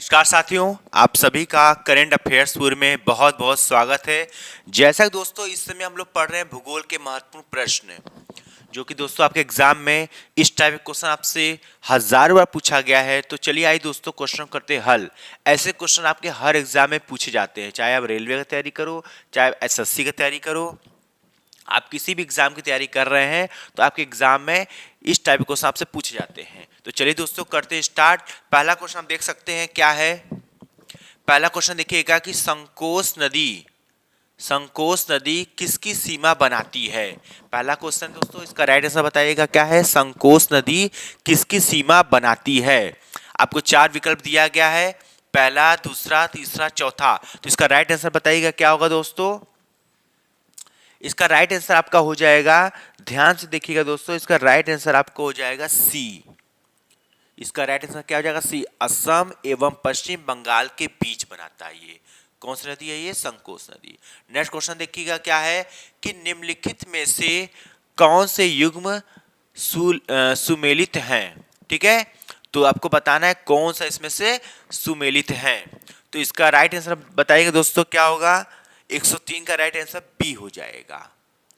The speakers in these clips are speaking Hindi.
नमस्कार साथियों, आप सभी का करेंट अफेयर्स टूर में बहुत बहुत स्वागत है। जैसा कि दोस्तों इस समय हम लोग पढ़ रहे हैं भूगोल के महत्वपूर्ण प्रश्न, जो कि दोस्तों आपके एग्जाम में इस टाइप के क्वेश्चन आपसे हजारों बार पूछा गया है। तो चलिए आइए दोस्तों क्वेश्चन करते हैं हल। ऐसे क्वेश्चन आपके हर एग्जाम में पूछे जाते हैं, चाहे आप रेलवे की तैयारी करो, चाहे आप एसएससी की तैयारी करो, आप किसी भी एग्जाम की तैयारी कर रहे हैं तो आपके एग्जाम में इस टाइप के क्वेश्चन आपसे पूछे जाते हैं। तो चलिए दोस्तों करते हैं स्टार्ट। पहला क्वेश्चन आप देख सकते हैं क्या है। पहला क्वेश्चन देखिएगा कि संकोच नदी किसकी सीमा बनाती है। पहला क्वेश्चन दोस्तों, इसका राइट आंसर बताइएगा क्या है। संकोच नदी किसकी सीमा बनाती है। आपको चार विकल्प दिया गया है, पहला, दूसरा, तीसरा, चौथा। तो इसका राइट आंसर बताइएगा क्या होगा दोस्तों। इसका राइट आंसर आपका हो जाएगा, ध्यान से देखिएगा दोस्तों, इसका राइट आंसर आपको हो जाएगा सी। इसका राइट आंसर क्या हो जाएगा, सी। असम एवं पश्चिम बंगाल के बीच बनाता है ये। कौन सी नदी है ये, संकोच नदी। नेक्स्ट क्वेश्चन देखिएगा क्या है कि निम्नलिखित में से कौन से युग्म सुमेलित हैं। ठीक है, तो आपको बताना है कौन सा इसमें से सुमेलित है। तो इसका राइट आंसर बताइएगा दोस्तों क्या होगा। 103 का राइट आंसर बी हो जाएगा।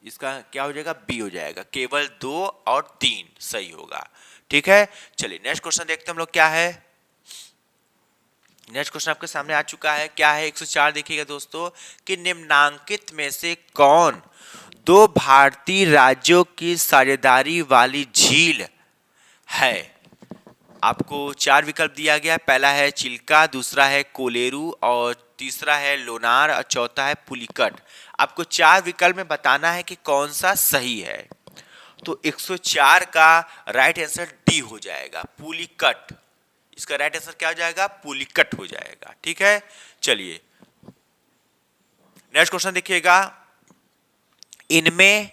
इसका क्या हो जाएगा, बी हो जाएगा। केवल 2 और 3 सही होगा। ठीक है, चलिए नेक्स्ट क्वेश्चन देखते हैं हम लोग क्या है। नेक्स्ट क्वेश्चन आपके सामने आ चुका है, क्या है 104 देखिएगा दोस्तों कि निम्नांकित में से कौन दो भारतीय राज्यों की साझेदारी वाली झील है। आपको चार विकल्प दिया गया है, पहला है चिल्का, दूसरा है कोलेरू और तीसरा है लोनार और चौथा है पुलिकट। आपको चार विकल्प में बताना है कि कौन सा सही है। तो 104 का राइट आंसर डी हो जाएगा, पुलिकट। इसका राइट आंसर क्या हो जाएगा, पुलिकट हो जाएगा। ठीक है, चलिए नेक्स्ट क्वेश्चन देखिएगा। इनमें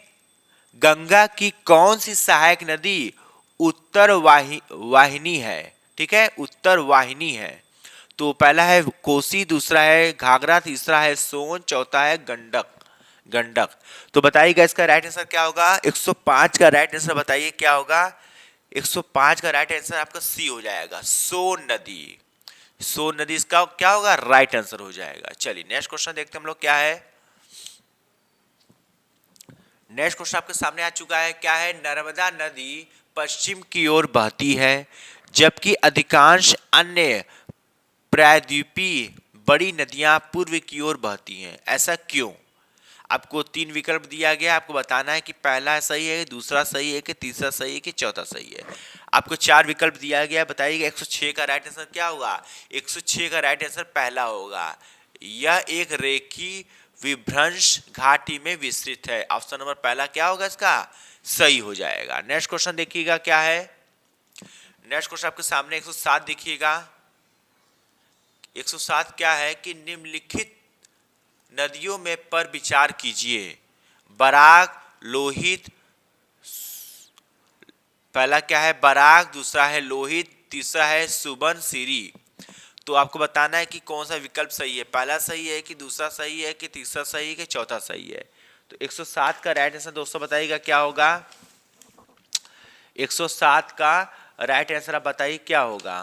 गंगा की कौन सी सहायक नदी उत्तर वाहिनी है। ठीक है, उत्तर वाहिनी है। तो पहला है कोसी, दूसरा है घाघरा, तीसरा है सोन, चौथा है गंडक। तो बताइएगा इसका राइट आंसर क्या होगा। 105 का राइट आंसर बताइए क्या होगा। 105 का राइट आंसर आपका सी हो जाएगा, सोन नदी इसका क्या होगा, राइट आंसर हो जाएगा। चलिए नेक्स्ट क्वेश्चन देखते हैं हम लोग क्या है। नेक्स्ट क्वेश्चन आपके सामने आ चुका है, क्या है। नर्मदा नदी पश्चिम की ओर बहती है जबकि अधिकांश अन्य प्रायद्वीपीय बड़ी नदियां पूर्व की ओर बहती हैं, ऐसा क्यों। आपको तीन विकल्प दिया गया, आपको बताना है कि पहला सही है, दूसरा सही है, कि तीसरा सही है, कि चौथा सही है। आपको चार विकल्प दिया गया, बताइएगा 106 का राइट आंसर क्या होगा। 106 का राइट आंसर पहला होगा, यह एक रेखीय विभ्रंश घाटी में विस्तृत है। ऑप्शन नंबर पहला क्या होगा इसका, सही हो जाएगा। नेक्स्ट क्वेश्चन देखिएगा क्या है। नेक्स्ट क्वेश्चन आपके सामने 107 देखिएगा। 107 क्या है कि निम्नलिखित नदियों में पर विचार कीजिए। बराक, लोहित, पहला क्या है बराक, दूसरा है लोहित, तीसरा है सुबनसिरी। तो आपको बताना है कि कौन सा विकल्प सही है, पहला सही है, कि दूसरा सही है, कि तीसरा सही है, कि चौथा सही है। तो 107 का राइट आंसर दोस्तों बताइएगा क्या होगा। 107 का राइट आंसर आप बताइए क्या होगा।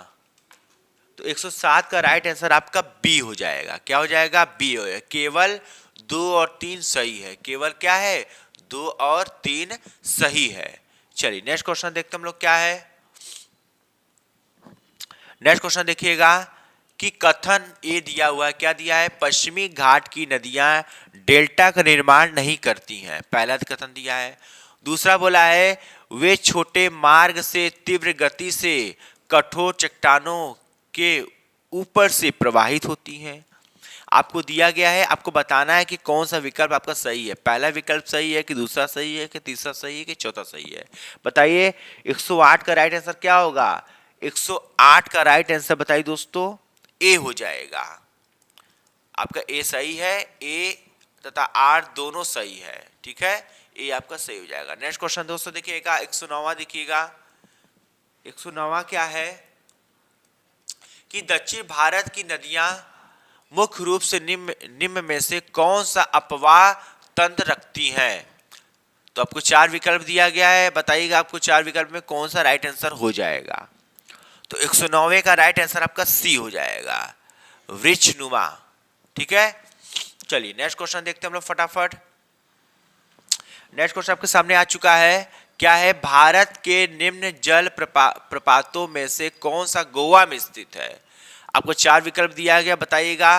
तो 107 का राइट आंसर आपका बी हो जाएगा। क्या हो जाएगा, बी हो जाएगा। केवल 2 और 3 सही है, केवल क्या है 2 और 3 सही है। चलिए नेक्स्ट क्वेश्चन देखते हम लोग क्या है। नेक्स्ट क्वेश्चन देखिएगा कि कथन ए दिया हुआ है, क्या दिया है, पश्चिमी घाट की नदियां डेल्टा का निर्माण नहीं करती हैं, पहला कथन दिया है। दूसरा बोला है वे छोटे मार्ग से तीव्र गति से कठोर चट्टानों के ऊपर से प्रवाहित होती हैं। आपको दिया गया है, आपको बताना है कि कौन सा विकल्प आपका सही है, पहला विकल्प सही है, कि दूसरा सही है, कि तीसरा सही है, कि चौथा सही है। बताइए 108 का राइट आंसर क्या होगा। 108 का राइट आंसर बताइए दोस्तों, ए हो जाएगा। आपका ए सही है, ए तथा आर दोनों सही है। ठीक है, ए आपका सही हो जाएगा। नेक्स्ट क्वेश्चन दोस्तों देखिएगा 109वां देखिएगा। 109वां क्या है कि दक्षिण भारत की नदियां मुख्य रूप से निम्न में से कौन सा अपवाह तंत्र रखती हैं। तो आपको चार विकल्प दिया गया है, बताइएगा आपको चार विकल्प में कौन सा राइट आंसर हो जाएगा। तो 109वें का राइट आंसर आपका सी हो जाएगा, वृक्षनुमा। ठीक है, चलिए नेक्स्ट क्वेश्चन देखते हैं हम लोग फटाफट। नेक्स्ट क्वेश्चन आपके सामने आ चुका है, क्या है, भारत के निम्न जल प्रपातों में से कौन सा गोवा में स्थित है। आपको चार विकल्प दिया गया, बताइएगा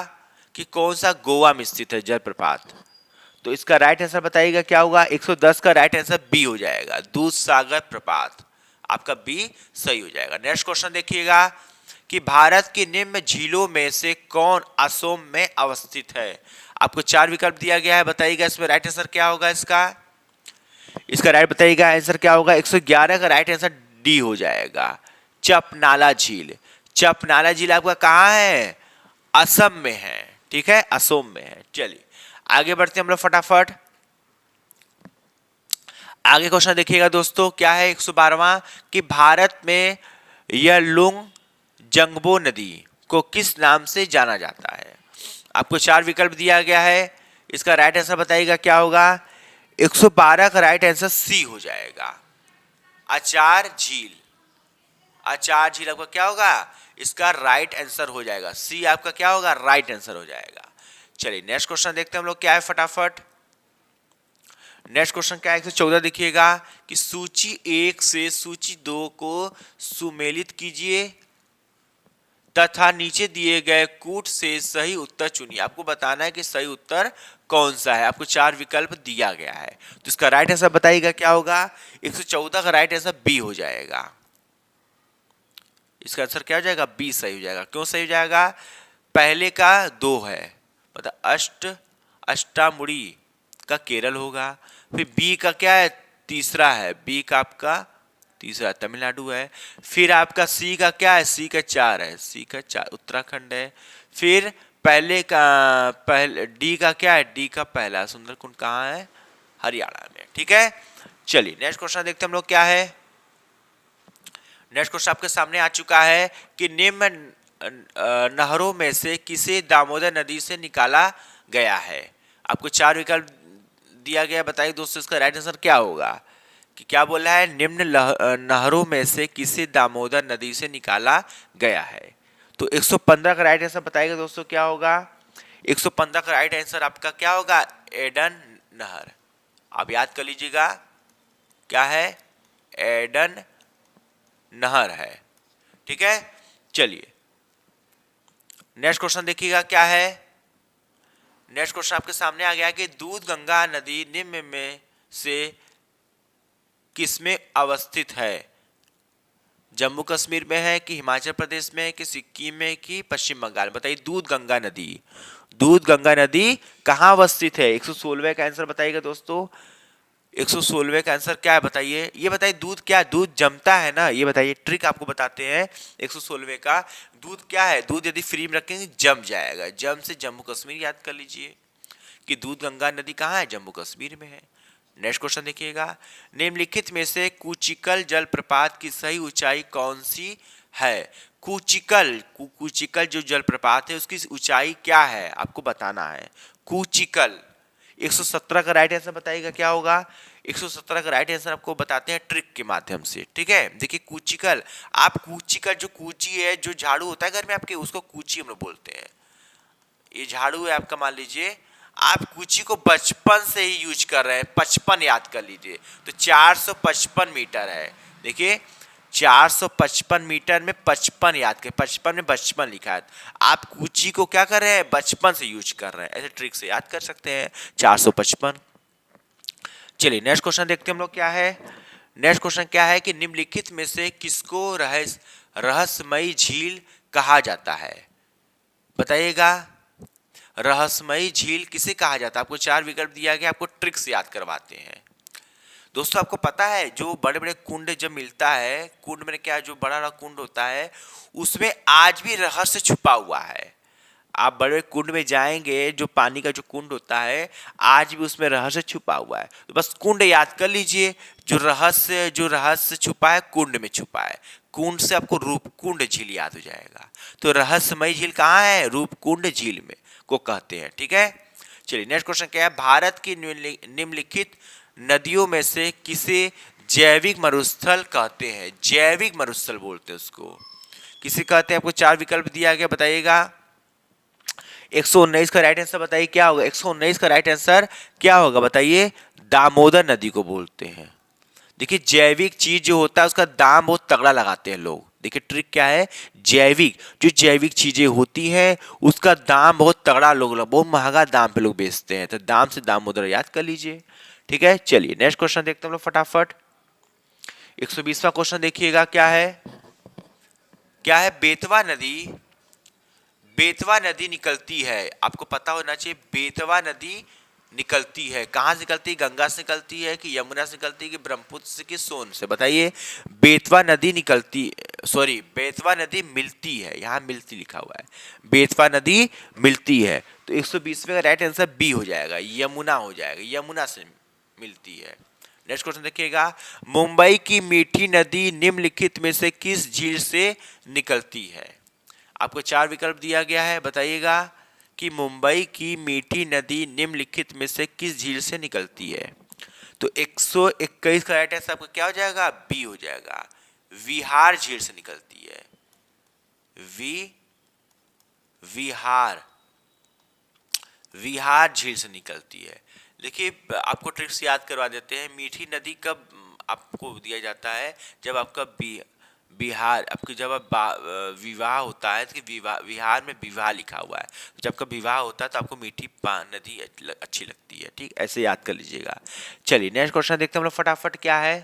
कि कौन सा गोवा में स्थित है जल प्रपात। तो इसका राइट आंसर बताइएगा क्या होगा, 110 का राइट आंसर बी हो जाएगा, दूध सागर प्रपात। आपका बी सही हो जाएगा। नेक्स्ट क्वेश्चन देखिएगा कि भारत की निम्न झीलों में से कौन असम में अवस्थित है। आपको चार विकल्प दिया गया है, बताइएगा इसमें राइट आंसर क्या होगा। इसका राइट बताइएगा आंसर क्या होगा। 111 का राइट आंसर डी हो जाएगा, चपनाला झील। चपनाला झील आपका कहाँ है, असम में है। ठीक है, असम में है। चलिए आगे बढ़ते हैं हम लोग फटाफट। आगे क्वेश्चन देखिएगा दोस्तों, क्या है 112वां कि भारत में यलुंग जंगबो नदी को किस नाम से जाना जाता है। आपको चार विकल्प दिया गया है, इसका राइट आंसर बताइएगा क्या होगा। 112 का राइट आंसर सी हो जाएगा, आचार झील। आचार झील आपका क्या होगा, इसका राइट आंसर हो जाएगा, सी आपका क्या होगा, राइट आंसर हो जाएगा। चलिए नेक्स्ट क्वेश्चन देखते हैं हम लोग, क्या है फटाफट। नेक्स्ट क्वेश्चन क्या है 114 देखिएगा कि सूची 1 से सूची 2 को सुमेलित कीजिए तथा नीचे दिए गए कूट से सही उत्तर चुनिए। आपको बताना है कि सही उत्तर कौन सा है। आपको चार विकल्प दिया गया है, तो इसका राइट आंसर बताइएगा क्या होगा। 114 का राइट आंसर बी हो जाएगा, इसका आंसर क्या हो जाएगा, बी सही हो जाएगा। क्यों सही हो जाएगा, पहले का 2 है, मतलब अष्टामुड़ी का केरल होगा। फिर बी का क्या है, तीसरा है, बी का आपका तीसरा तमिलनाडु है। फिर आपका सी का क्या है, सी का 4 है, सी का 4 उत्तराखंड है। फिर पहले डी का क्या है, डी का पहला सुंदरकुंड कहाँ है, हरियाणा में। ठीक है, चलिए नेक्स्ट क्वेश्चन देखते हैं हम लोग, क्या है। नेक्स्ट क्वेश्चन आपके सामने आ चुका है कि निम्न नहरों में से किसे दामोदर नदी से निकाला गया है। आपको चार विकल्प दिया गया, बताइए दोस्तों इसका राइट आंसर क्या होगा। कि क्या बोला है, निम्न नहरों में से किसे दामोदर नदी से निकाला गया है। तो 115 का राइट आंसर बताइएगा दोस्तों क्या होगा। 115 का राइट आंसर आपका क्या होगा, एडन नहर। आप याद कर लीजिएगा, क्या है, एडन नहर है। ठीक है, चलिए नेक्स्ट क्वेश्चन देखिएगा क्या है। नेक्स्ट क्वेश्चन आपके सामने आ गया कि दूध गंगा नदी निम्न में से किसमें अवस्थित है। जम्मू कश्मीर में है कि हिमाचल प्रदेश में है कि सिक्किम में कि पश्चिम बंगाल। बताइए दूध गंगा नदी कहाँ अवस्थित है। 116 का आंसर बताइएगा दोस्तों। 116 का आंसर क्या है बताइए। ये बताइए दूध क्या, दूध जमता है ना, ये बताइए, ट्रिक आपको बताते हैं। 116 का दूध क्या है, दूध यदि फ्री में रखेंगे जम जाएगा। जम से जम्मू कश्मीर याद कर लीजिए कि दूध गंगा नदी कहाँ है, जम्मू कश्मीर में है। नेक्स्ट क्वेश्चन देखिएगा, निम्नलिखित में से कूचिकल जलप्रपात की सही ऊंचाई कौन सी है। कूचिकल जो जलप्रपात है उसकी ऊंचाई क्या है, आपको बताना है। कूचिकल 117 का राइट आंसर बताइएगा क्या होगा। 117 का राइट आंसर आपको बताते हैं ट्रिक के माध्यम से। ठीक है, देखिए कूचिकल, आप कूचिकल जो कूची है, जो झाड़ू होता है घर में आपके, उसको कूची हम लोग बोलते हैं। ये झाड़ू है आपका, मान लीजिए आप कूची को बचपन से ही यूज कर रहे हैं, 55 याद कर लीजिए, तो 455 मीटर है। देखिए 455 मीटर में 55 याद कर, 55 में बचपन लिखा है। आप कूची को क्या कर रहे हैं, बचपन से यूज कर रहे हैं, ऐसे ट्रिक से याद कर सकते हैं 455। चलिए नेक्स्ट क्वेश्चन देखते हैं हम लोग क्या है। नेक्स्ट क्वेश्चन क्या है कि निम्नलिखित में से किसको रहस्यमयी झील कहा जाता है। बताइएगा रहस्यमयी झील किसे कहा जाता है। आपको चार विकल्प दिया गया, आपको ट्रिक से याद करवाते हैं। दोस्तों आपको पता है जो बड़े बड़े कुंड जब मिलता है, कुंड में क्या, जो बड़ा बड़ा कुंड होता है उसमें आज भी रहस्य छुपा हुआ है। आप बड़े कुंड में जाएंगे, जो पानी का जो कुंड होता है आज भी उसमें रहस्य छुपा हुआ है। तो बस कुंड याद कर लीजिए, जो रहस्य छुपा है कुंड में छुपा है। कुंड से आपको रूपकुंड झील याद हो जाएगा। तो रहस्यमयी झील कहाँ है, रूपकुंड झील में को कहते हैं। ठीक है, चलिए नेक्स्ट क्वेश्चन क्या है, भारत की निम्नलिखित नदियों में से किसे जैविक मरुस्थल कहते हैं। जैविक मरुस्थल बोलते हैं उसको। किसी कहते हैं, आपको 4 विकल्प दिया गया, बताइएगा। 119 का राइट आंसर बताइए क्या होगा। 119 का राइट आंसर क्या होगा बताइए। दामोदर नदी को बोलते हैं। देखिए जैविक चीज जो होता है उसका दाम बहुत तगड़ा लगाते हैं लोग। देखिए ट्रिक क्या है, जैविक जो जैविक चीजें होती हैं उसका दाम बहुत तगड़ा लोग बहुत महंगा दाम पे लोग बेचते हैं, तो दाम से दामोदर याद कर लीजिए। ठीक है, चलिए नेक्स्ट क्वेश्चन देखते हैं हम लोग फटाफट। 120वां क्वेश्चन देखिएगा क्या है। क्या है, बेतवा नदी, बेतवा नदी निकलती है, आपको पता होना चाहिए बेतवा नदी निकलती है, कहाँ से निकलती है, गंगा से निकलती है कि यमुना से निकलती है कि ब्रह्मपुत्र से कि सोन से, बताइए। बेतवा नदी निकलती, सॉरी बेतवा नदी मिलती है, यहाँ मिलती लिखा हुआ है, बेतवा नदी मिलती है, तो 120 में का राइट आंसर बी हो जाएगा, यमुना हो जाएगा, यमुना से मिलती है। नेक्स्ट क्वेश्चन देखिएगा, मुंबई की मीठी नदी निम्नलिखित में से किस झील से निकलती है। आपको 4 विकल्प दिया गया है, बताइएगा कि मुंबई की मीठी नदी निम्नलिखित में से किस झील से निकलती है। तो 121 का राइट आंसर आपका क्या हो जाएगा, बी हो जाएगा, विहार झील से निकलती है। विहार, विहार झील से निकलती है। देखिए आपको ट्रिक्स याद करवा देते हैं। मीठी नदी कब आपको दिया जाता है, जब आपका बिहार, आपकी जब विवाह होता है, तो विहार में विवाह लिखा हुआ है, तो जब आपका विवाह होता है तो आपको मीठी नदी अच्छी लगती है। ठीक, ऐसे याद कर लीजिएगा। चलिए नेक्स्ट क्वेश्चन देखते हैं हम लोग फटाफट क्या है।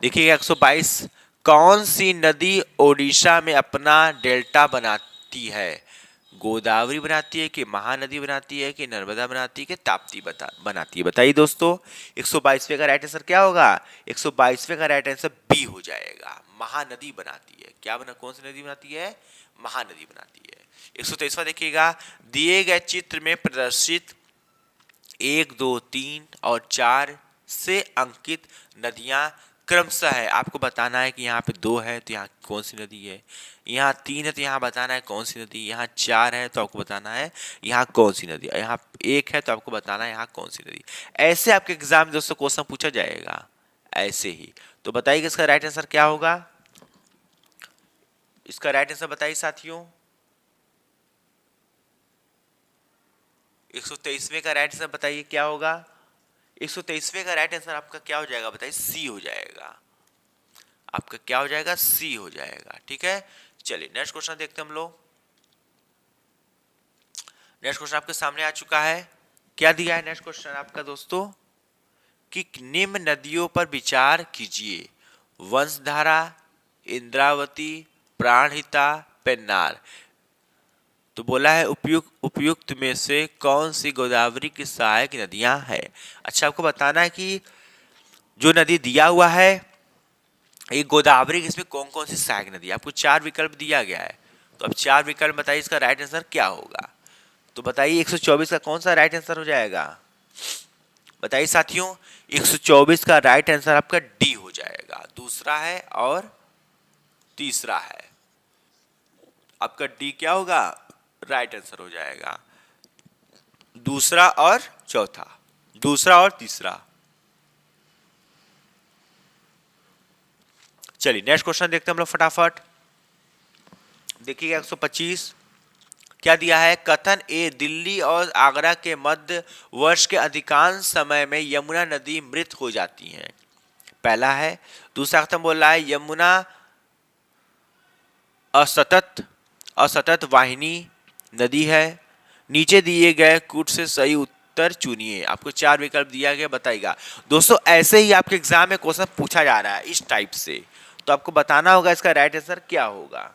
देखिएगा 122, कौन सी नदी ओडिशा में अपना डेल्टा बनाती है। गोदावरी बनाती है कि महानदी बनाती है कि नर्मदा बनाती है कि ताप्ती बनाती है, बताइए दोस्तों। 122वें का राइट आंसर क्या होगा, 122वें का राइट आंसर बी हो जाएगा, महानदी बनाती है। क्या बना, कौन सी नदी बनाती है, महानदी बनाती है। 123वां देखिएगा, दिए गए चित्र में प्रदर्शित 1, 2, 3 और 4 से अंकित नदियां क्रमशः है, आपको बताना है कि यहाँ पे 2 है तो यहाँ कौन सी नदी है, यहाँ 3 है तो यहाँ बताना है कौन सी नदी, यहाँ 4 है तो आपको बताना है यहाँ कौन सी नदी, यहाँ 1 है तो आपको बताना है यहाँ कौन सी नदी। ऐसे आपके एग्जाम में दोस्तों क्वेश्चन पूछा जाएगा, ऐसे ही। तो बताइए इसका राइट आंसर क्या होगा, इसका राइट आंसर बताइए साथियों। 123वें का राइट आंसर बताइए क्या होगा। 123वें का राइट आंसर आपका क्या हो जाएगा बताइए, सी हो जाएगा, आपका क्या हो जाएगा, सी हो जाएगा। ठीक है, चलिए नेक्स्ट क्वेश्चन देखते हैं हम लोग। नेक्स्ट क्वेश्चन आपके सामने आ चुका है, क्या दिया है नेक्स्ट क्वेश्चन आपका दोस्तों, कि निम्न नदियों पर विचार कीजिए, वंशधारा, इंद्रावती, प्राणहिता, पेन्नार। तो बोला है उपयुक्त में से कौन सी गोदावरी की सहायक नदियां हैं। अच्छा आपको बताना है कि जो नदी दिया हुआ है ये गोदावरी, इसमें कौन कौन सी सहायक नदी, आपको 4 विकल्प दिया गया है, तो अब 4 विकल्प बताइए इसका राइट आंसर क्या होगा। तो बताइए 124 का कौन सा राइट आंसर हो जाएगा, बताइए साथियों। 124 का राइट आंसर आपका डी हो जाएगा, दूसरा है और तीसरा है, आपका डी क्या होगा, राइट आंसर हो जाएगा, दूसरा और चौथा, दूसरा और तीसरा। चलिए नेक्स्ट क्वेश्चन देखते हैं हम लोग फटाफट। देखिएगा 125 क्या दिया है, कथन ए, दिल्ली और आगरा के मध्य वर्ष के अधिकांश समय में यमुना नदी मृत हो जाती है, पहला है। दूसरा कथन बोल रहा है यमुना असतत वाहिनी नदी है। नीचे दिए गए कूट से सही उत्तर चुनिए, आपको 4 विकल्प दिया गया, बताइएगा। दोस्तों ऐसे ही आपके एग्जाम में क्वेश्चन पूछा जा रहा है इस टाइप से, तो आपको बताना होगा इसका राइट आंसर क्या होगा,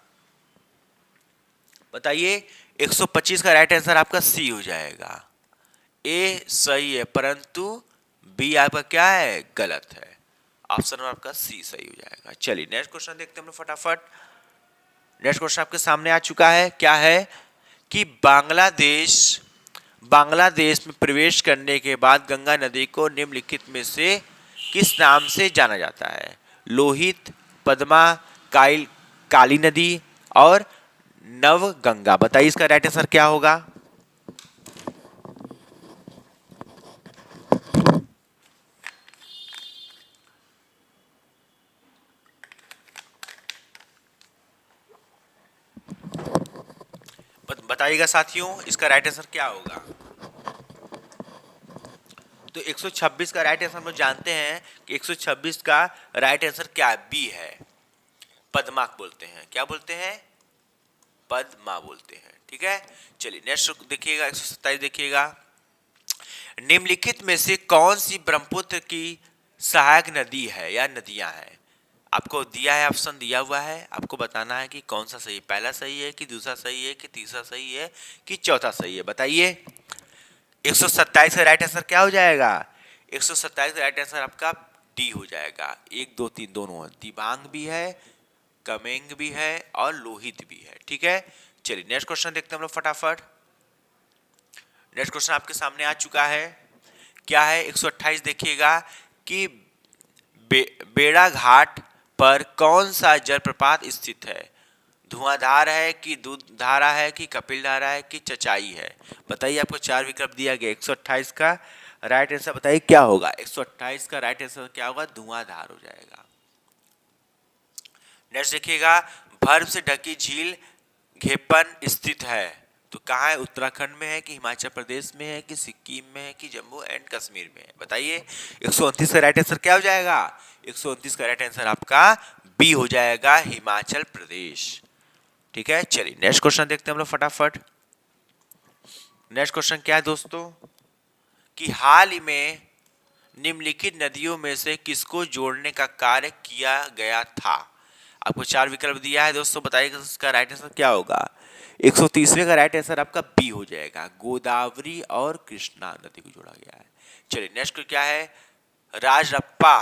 बताइए। 125 का राइट आंसर आपका सी हो जाएगा, ए सही है परंतु बी आपका क्या है, गलत है, ऑप्शन नंबर आपका सी सही हो जाएगा। चलिए नेक्स्ट क्वेश्चन देखते हैं हम लोग फटाफट। नेक्स्ट क्वेश्चन आपके सामने आ चुका है, क्या है कि बांग्लादेश में प्रवेश करने के बाद गंगा नदी को निम्नलिखित में से किस नाम से जाना जाता है, लोहित, पद्मा, काली नदी और नवगंगा, बताइए इसका राइट आंसर क्या होगा। बताइएगा साथियों, इसका राइट आंसर क्या होगा। तो 126 का राइट आंसर हम लोग जानते हैं कि 126 का राइट आंसर क्या है, बी है, पद्माक बोलते हैं। क्या बोलते हैं, पद्मा बोलते हैं। ठीक है, चलिए नेक्स्ट देखिएगा 127 देखिएगा। निम्नलिखित में से कौन सी ब्रह्मपुत्र की सहायक नदी है या नदियां हैं। आपको दिया है, ऑप्शन दिया हुआ है, आपको बताना है कि कौन सा सही है, पहला सही है कि दूसरा सही है कि तीसरा सही है कि चौथा सही है, बताइए। 127 का राइट आंसर क्या हो जाएगा, 127 का राइट आंसर आपका डी हो जाएगा। 1 2 3 दोनों है, दिबांग भी है, कमेंग भी है और लोहित भी है। ठीक है, चलिए नेक्स्ट क्वेश्चन देखते हैं हम लोग फटाफट। नेक्स्ट क्वेश्चन आपके सामने आ चुका है, क्या है 128 देखिएगा कि बेड़ा घाट पर कौन सा जलप्रपात स्थित है। धुआंधार है कि दूध धारा है कि कपिल धारा है कि चचाई है, बताइए। आपको 4 विकल्प दिया गया, 128 का राइट आंसर बताइए क्या होगा। 128 का राइट आंसर क्या होगा, धुआंधार हो जाएगा। नेक्स्ट देखिएगा, बर्फ से ढकी झील घेपन स्थित है, तो कहाँ है, उत्तराखंड में है कि हिमाचल प्रदेश में है कि सिक्किम में है कि जम्मू एंड कश्मीर में है, बताइए। 129 का राइट आंसर क्या हो जाएगा, 129 का राइट आंसर आपका बी हो जाएगा, हिमाचल प्रदेश। ठीक है, चलिए नेक्स्ट क्वेश्चन देखते हैं हम लोग फटाफट। नेक्स्ट क्वेश्चन क्या है दोस्तों, कि हाल ही में निम्नलिखित नदियों में से किसको जोड़ने का कार्य किया गया था। आपको 4 विकल्प दिया है दोस्तों, बताइएगा उसका राइट आंसर क्या होगा। 130वें का राइट आंसर आपका बी हो जाएगा, गोदावरी और कृष्णा नदी को जोड़ा गया है। चलिए नेक्स्ट क्या है, राजरप्पा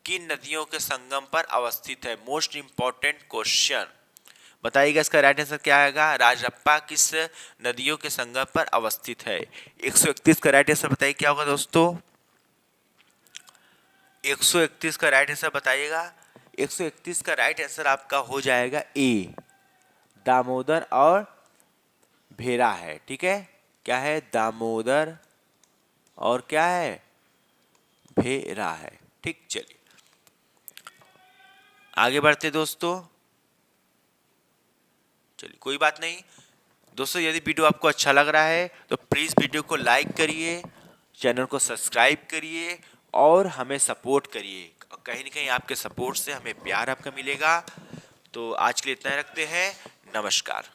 किन नदियों के संगम पर अवस्थित है, मोस्ट इंपॉर्टेंट क्वेश्चन, बताइएगा इसका राइट आंसर क्या आएगा। राजरप्पा किस नदियों के संगम पर अवस्थित है। 131 का राइट आंसर बताइए क्या होगा दोस्तों, 131 का राइट आंसर बताइएगा। 131 का राइट आंसर आपका हो जाएगा ए, दामोदर और भेरा है। ठीक है, क्या है, दामोदर और क्या है, भेरा है। ठीक, चलिए आगे बढ़ते दोस्तों। चलिए कोई बात नहीं दोस्तों, यदि वीडियो आपको अच्छा लग रहा है तो प्लीज़ वीडियो को लाइक करिए, चैनल को सब्सक्राइब करिए और हमें सपोर्ट करिए। कहीं ना कहीं आपके सपोर्ट से हमें प्यार आपका मिलेगा। तो आज के लिए इतना ही रखते हैं, नमस्कार।